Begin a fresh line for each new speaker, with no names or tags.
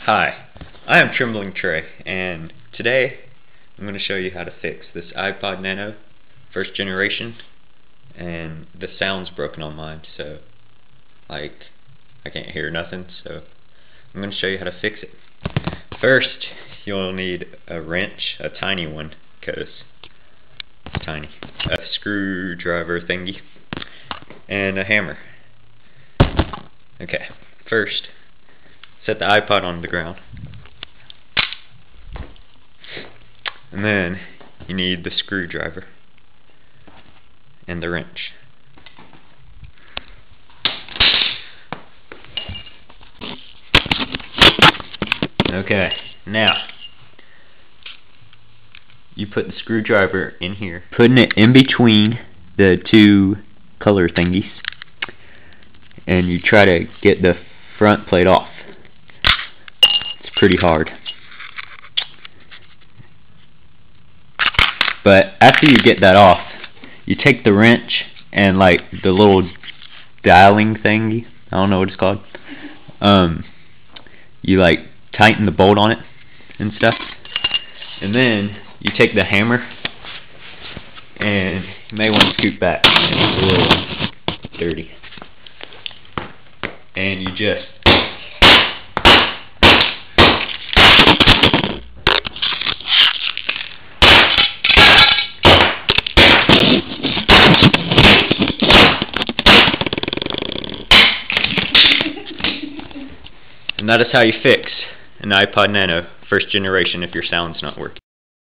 Hi, I am TremblingTrey, and today I'm going to show you how to fix this iPod Nano first generation. And the sound's broken on mine, so I can't hear nothing, so I'm going to show you how to fix it. First, you'll need a wrench, a tiny one, because it's tiny, a screwdriver thingy, and a hammer. Okay, first set the iPod on the ground, and then you need the screwdriver and the wrench. Okay, now you put the screwdriver in here, putting it in between the two color thingies, and you try to get the front plate off. It's pretty hard, but after you get that off, you take the wrench and like the little dialing thingy, I don't know what it's called, you like tighten the bolt on it and stuff, and then you take the hammer, and you may want to scoot back, it's a little dirty, and you just and that is how you fix an iPod Nano first generation if your sound's not working.